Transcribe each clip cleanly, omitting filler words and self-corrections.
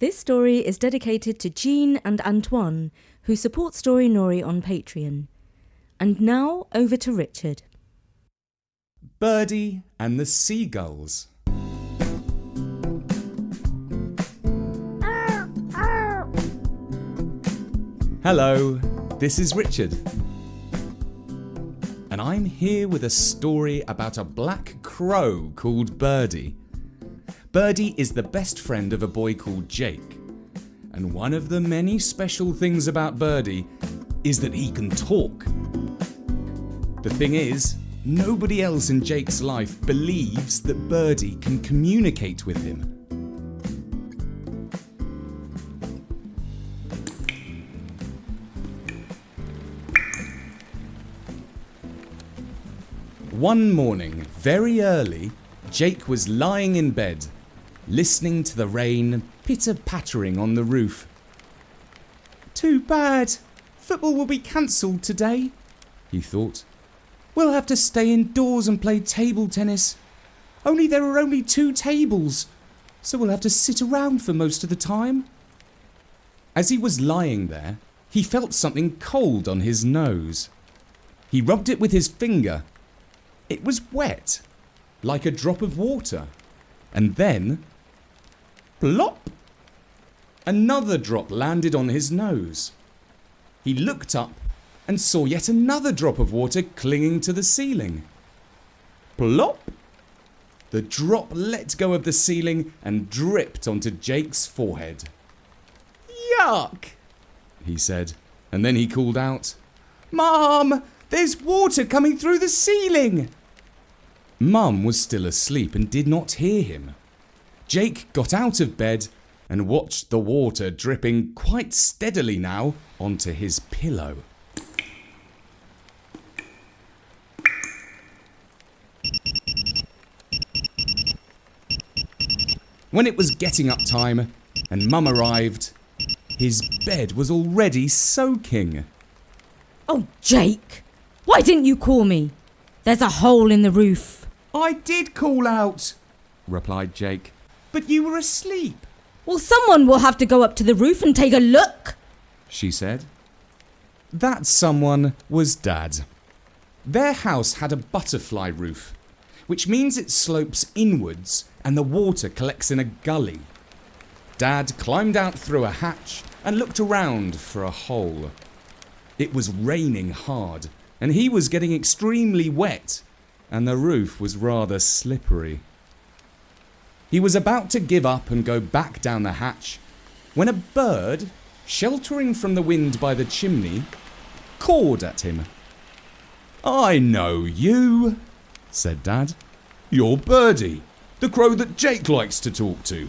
This story is dedicated to Jean and Antoine, who support Storynory on Patreon. And now, over to Richard. Birdy and the Seagulls. Hello, this is Richard. And I'm here with a story about a black crow called Birdy. Birdy is the best friend of a boy called Jake. And one of the many special things about Birdy is that he can talk. The thing is, nobody else in Jake's life believes that Birdy can communicate with him. One morning, very early, Jake was lying in bed, listening to the rain pitter-pattering on the roof. Too bad. Football will be cancelled today, he thought. We'll have to stay indoors and play table tennis. Only there are only 2 tables, so we'll have to sit around for most of the time. As he was lying there, he felt something cold on his nose. He rubbed it with his finger. It was wet, like a drop of water. And then, plop! Another drop landed on his nose. He looked up and saw yet another drop of water clinging to the ceiling. Plop! The drop let go of the ceiling and dripped onto Jake's forehead. Yuck! He said, and then he called out, Mum, there's water coming through the ceiling! Mum was still asleep and did not hear him. Jake got out of bed and watched the water dripping quite steadily now onto his pillow. When it was getting up time and Mum arrived, his bed was already soaking. Oh, Jake! Why didn't you call me? There's a hole in the roof. I did call out, replied Jake, but you were asleep. Well, someone will have to go up to the roof and take a look, she said. That someone was Dad. Their house had a butterfly roof, which means it slopes inwards and the water collects in a gully. Dad climbed out through a hatch and looked around for a hole. It was raining hard and he was getting extremely wet and the roof was rather slippery. He was about to give up and go back down the hatch when a bird, sheltering from the wind by the chimney, cawed at him. I know you, said Dad. You're Birdy, the crow that Jake likes to talk to.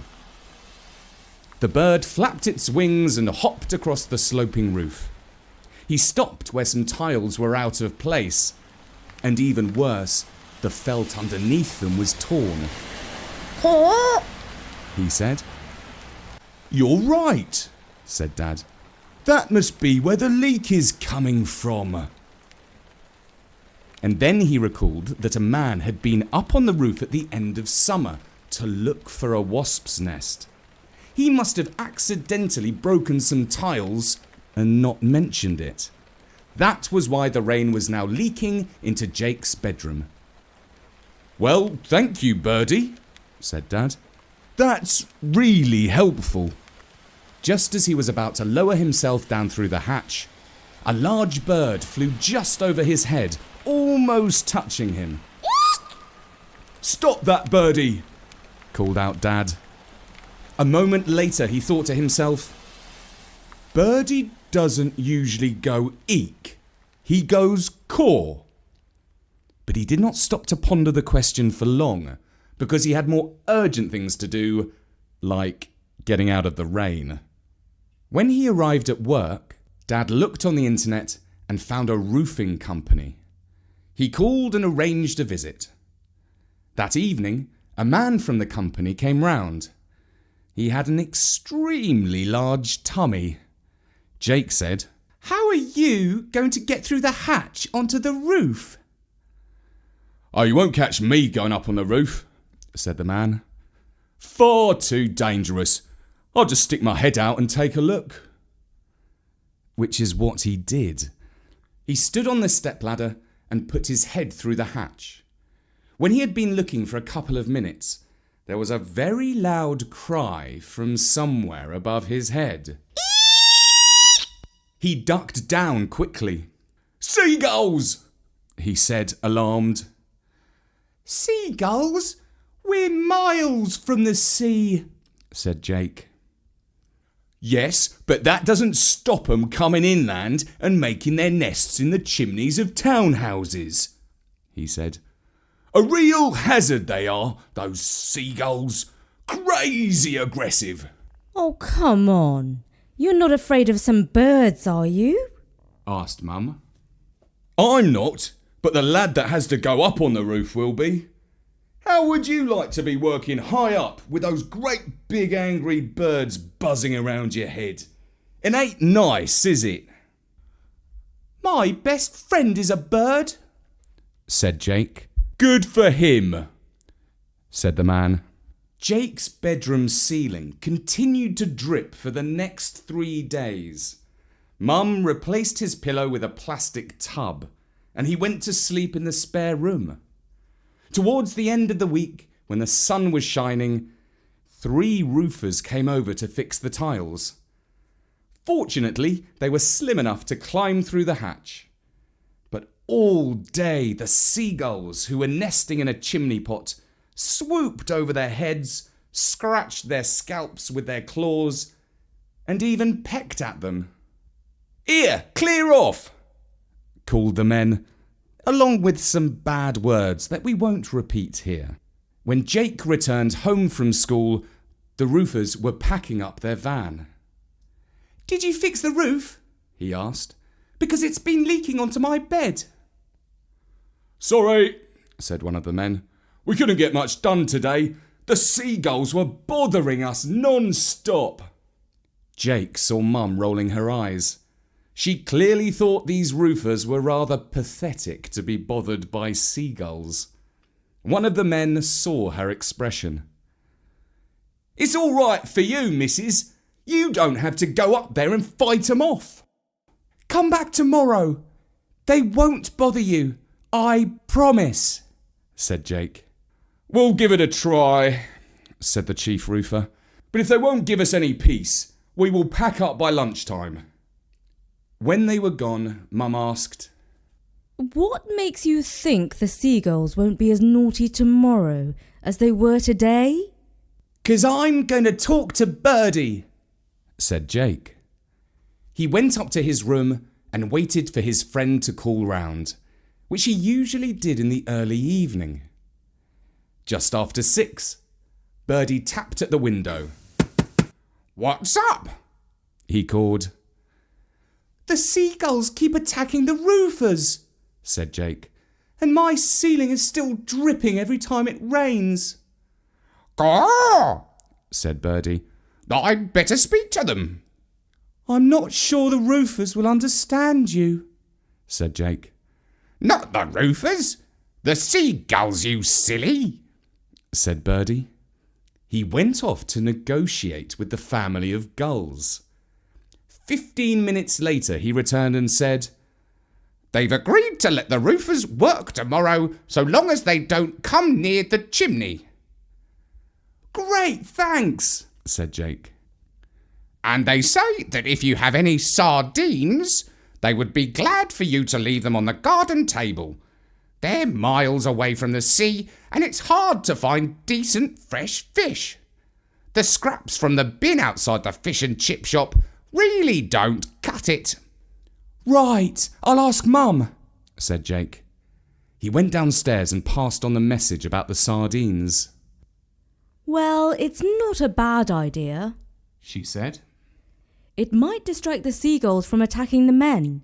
The bird flapped its wings and hopped across the sloping roof. He stopped where some tiles were out of place, and even worse, the felt underneath them was torn. He said. You're right, said Dad. That must be where the leak is coming from. And then he recalled that a man had been up on the roof at the end of summer to look for a wasp's nest. He must have accidentally broken some tiles and not mentioned it. That was why the rain was now leaking into Jake's bedroom. Well, thank you, Birdy, said Dad. That's really helpful. Just as he was about to lower himself down through the hatch, a large bird flew just over his head, almost touching him. Stop that, Birdy, called out Dad. A moment later he thought to himself, Birdy doesn't usually go eek, he goes caw. But he did not stop to ponder the question for long, because he had more urgent things to do, like getting out of the rain. When he arrived at work, Dad looked on the internet and found a roofing company. He called and arranged a visit. That evening, a man from the company came round. He had an extremely large tummy. Jake said, How are you going to get through the hatch onto the roof? Oh, you won't catch me going up on the roof, said the man. Far too dangerous. I'll just stick my head out and take a look. Which is what he did. He stood on the stepladder and put his head through the hatch. When he had been looking for a couple of minutes, there was a very loud cry from somewhere above his head. He ducked down quickly. "Seagulls!" he said, alarmed. "Seagulls? We're miles from the sea," said Jake. "Yes, but that doesn't stop 'em coming inland and making their nests in the chimneys of townhouses," he said. "A real hazard they are, those seagulls. Crazy aggressive." Oh, come on. You're not afraid of some birds, are you? asked Mum. "I'm not, but the lad that has to go up on the roof will be. How would you like to be working high up with those great big angry birds buzzing around your head? It ain't nice, is it?" "My best friend is a bird," said Jake. "Good for him," said the man. Jake's bedroom ceiling continued to drip for the next 3 days. Mum replaced his pillow with a plastic tub, and he went to sleep in the spare room. Towards the end of the week, when the sun was shining, 3 roofers came over to fix the tiles. Fortunately, they were slim enough to climb through the hatch. But all day, the seagulls, who were nesting in a chimney pot, swooped over their heads, scratched their scalps with their claws, and even pecked at them. "Here, clear off!" called the men, along with some bad words that we won't repeat here. When Jake returned home from school, the roofers were packing up their van. "Did you fix the roof?" he asked. "Because it's been leaking onto my bed." "Sorry," said one of the men. "We couldn't get much done today. The seagulls were bothering us non-stop." Jake saw Mum rolling her eyes. She clearly thought these roofers were rather pathetic to be bothered by seagulls. One of the men saw her expression. "It's all right for you, missus. You don't have to go up there and fight 'em off. Come back tomorrow. They won't bother you, I promise," said Jake. "We'll give it a try," said the chief roofer. "But if they won't give us any peace, we will pack up by lunchtime." When they were gone, Mum asked, What makes you think the seagulls won't be as naughty tomorrow as they were today? "'Cause I'm going to talk to Birdy," said Jake. He went up to his room and waited for his friend to call round, which he usually did in the early evening. Just after 6, Birdy tapped at the window. "What's up?" he called. "The seagulls keep attacking the roofers," said Jake, "and my ceiling is still dripping every time it rains." "Caw," said Birdy. "I'd better speak to them." "I'm not sure the roofers will understand you," said Jake. "Not the roofers, the seagulls, you silly," said Birdy. He went off to negotiate with the family of gulls. 15 minutes later he returned and said, "They've agreed to let the roofers work tomorrow so long as they don't come near the chimney." "Great, thanks," said Jake. "And they say that if you have any sardines, they would be glad for you to leave them on the garden table. They're miles away from the sea, and it's hard to find decent fresh fish. The scraps from the bin outside the fish and chip shop really don't cut it." "Right, I'll ask Mum," said Jake. He went downstairs and passed on the message about the sardines. Well, it's not a bad idea, she said. It might distract the seagulls from attacking the men.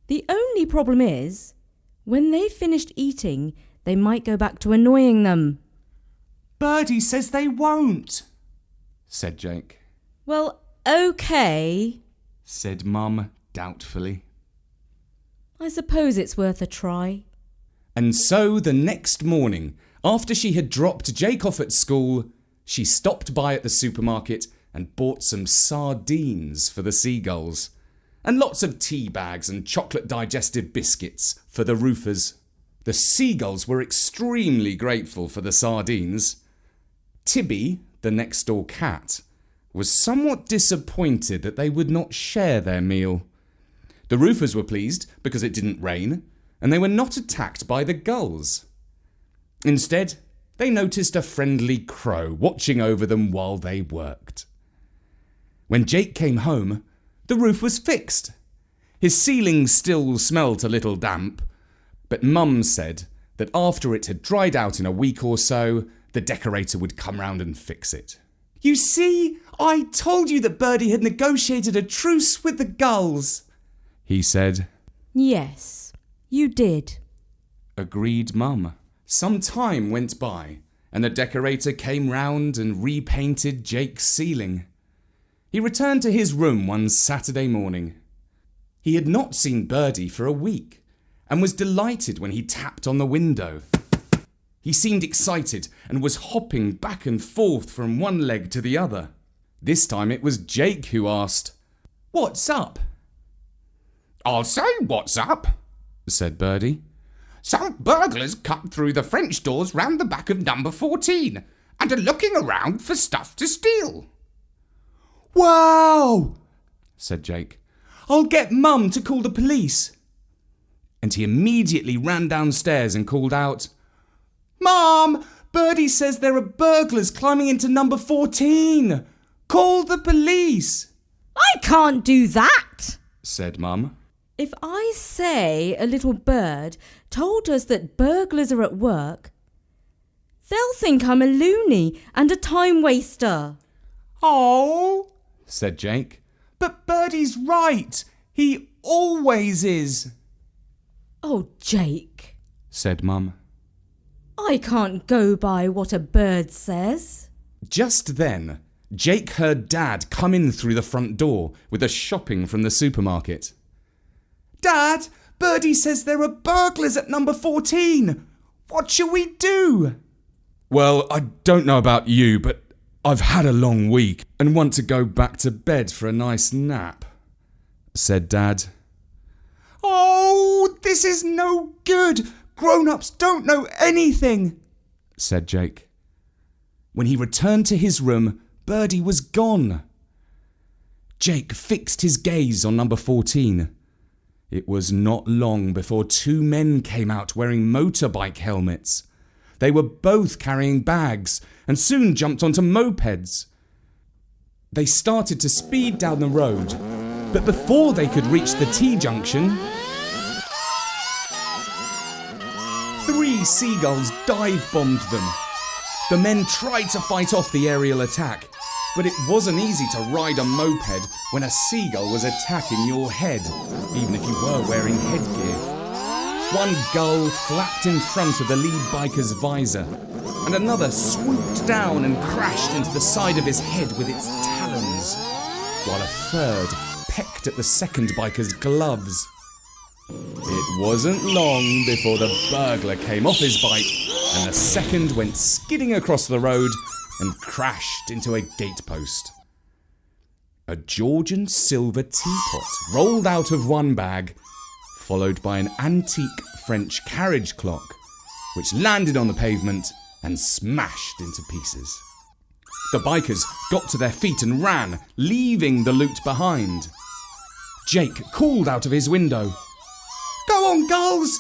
The only problem is, when they've finished eating, they might go back to annoying them. "Birdy says they won't," said Jake. "Well, okay," said Mum doubtfully. "I suppose it's worth a try." And so the next morning, after she had dropped Jake off at school, she stopped by at the supermarket and bought some sardines for the seagulls, and lots of tea bags and chocolate digestive biscuits for the roofers. The seagulls were extremely grateful for the sardines. Tibby, the next door cat, was somewhat disappointed that they would not share their meal. The roofers were pleased because it didn't rain, and they were not attacked by the gulls. Instead, they noticed a friendly crow watching over them while they worked. When Jake came home, the roof was fixed. His ceiling still smelt a little damp, but Mum said that after it had dried out in a week or so, the decorator would come round and fix it. "You see, I told you that Birdy had negotiated a truce with the gulls," he said. "Yes, you did," agreed Mum. Some time went by, and the decorator came round and repainted Jake's ceiling. He returned to his room one Saturday morning. He had not seen Birdy for a week, and was delighted when he tapped on the window. He seemed excited and was hopping back and forth from one leg to the other. This time it was Jake who asked, "What's up?" "I'll say what's up," said Birdy. "Some burglars cut through the French doors round the back of number 14 and are looking around for stuff to steal." "Wow!" said Jake. "I'll get Mum to call the police." And he immediately ran downstairs and called out, "Mum, Birdy says there are burglars climbing into number 14. Call the police." "I can't do that," said Mum. "If I say a little bird told us that burglars are at work, they'll think I'm a loony and a time waster." "Oh," said Jake, "but Birdy's right. He always is." "Oh, Jake," said Mum. "I can't go by what a bird says." Just then, Jake heard Dad come in through the front door with the shopping from the supermarket. "Dad, Birdy says there are burglars at number 14. What shall we do?" "Well, I don't know about you, but I've had a long week and want to go back to bed for a nice nap," said Dad. "Oh, this is no good. Grown-ups don't know anything," said Jake. When he returned to his room, Birdy was gone. Jake fixed his gaze on number 14. It was not long before two men came out wearing motorbike helmets. They were both carrying bags and soon jumped onto mopeds. They started to speed down the road, but before they could reach the T-junction, 3 seagulls dive-bombed them. The men tried to fight off the aerial attack, but it wasn't easy to ride a moped when a seagull was attacking your head, even if you were wearing headgear. One gull flapped in front of the lead biker's visor, and another swooped down and crashed into the side of his head with its talons, while a third pecked at the second biker's gloves. It wasn't long before the burglar came off his bike, and the second went skidding across the road and crashed into a gatepost. A Georgian silver teapot rolled out of one bag, followed by an antique French carriage clock, which landed on the pavement and smashed into pieces. The bikers got to their feet and ran, leaving the loot behind. Jake called out of his window, "Go on, gulls!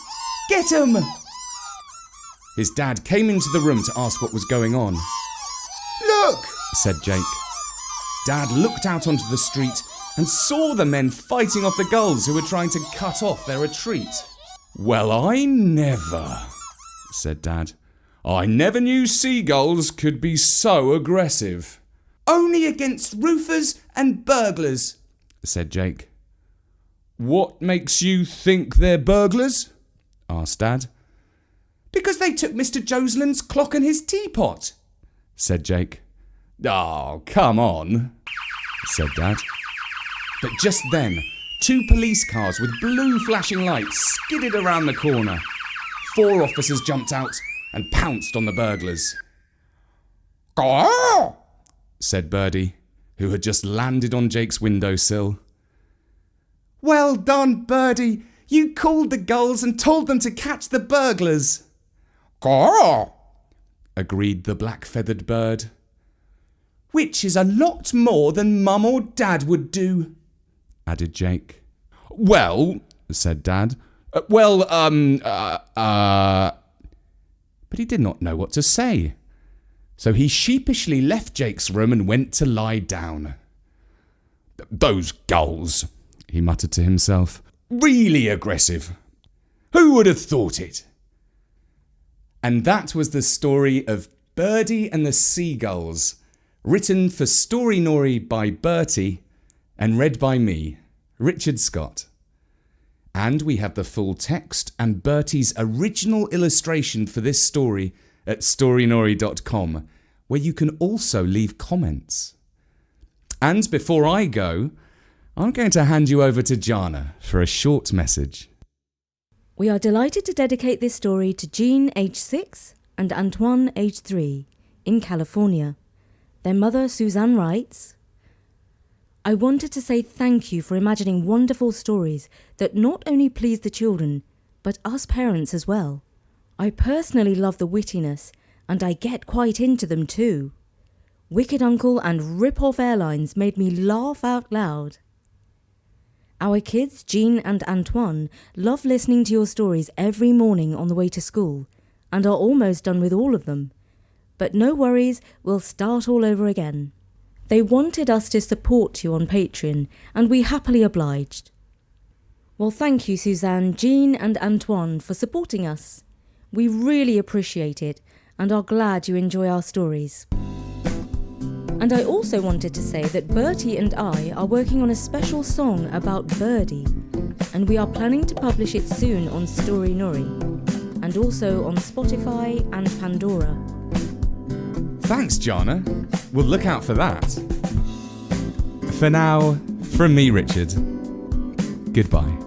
Get 'em!" His dad came into the room to ask what was going on. "Look!" said Jake. Dad looked out onto the street and saw the men fighting off the gulls who were trying to cut off their retreat. "Well, I never," said Dad. "I never knew seagulls could be so aggressive." "Only against roofers and burglars," said Jake. "What makes you think they're burglars?" asked Dad. "Because they took Mr. Joseland's clock and his teapot," said Jake. "Oh, come on," said Dad. But just then, 2 police cars with blue flashing lights skidded around the corner. 4 officers jumped out and pounced on the burglars. "Go!" said Birdy. who had just landed on Jake's windowsill. "Well done, Birdy. You called the gulls and told them to catch the burglars." Caw, agreed the black-feathered bird. "Which is a lot more than Mum or Dad would do," added Jake. "Well," said Dad. But he did not know what to say. So he sheepishly left Jake's room and went to lie down. "Those gulls," he muttered to himself. "Really aggressive. Who would have thought it?" And that was the story of Birdy and the Seagulls, written for Storynory by Bertie and read by me, Richard Scott. And we have the full text and Bertie's original illustration for this story at storynory.com, where you can also leave comments. And before I go, I'm going to hand you over to Jana for a short message. We are delighted to dedicate this story to Jean, age 6, and Antoine, age 3, in California. Their mother, Suzanne, writes, "I wanted to say thank you for imagining wonderful stories that not only please the children, but us parents as well. I personally love the wittiness, and I get quite into them too. Wicked Uncle and Rip-Off Airlines made me laugh out loud. Our kids, Jean and Antoine, love listening to your stories every morning on the way to school, and are almost done with all of them. But no worries, we'll start all over again. They wanted us to support you on Patreon, and we happily obliged." Well, thank you, Suzanne, Jean and Antoine, for supporting us. We really appreciate it and are glad you enjoy our stories. And I also wanted to say that Bertie and I are working on a special song about Birdy, and we are planning to publish it soon on Storynory, and also on Spotify and Pandora. Thanks, Jana. We'll look out for that. For now, from me, Richard, goodbye.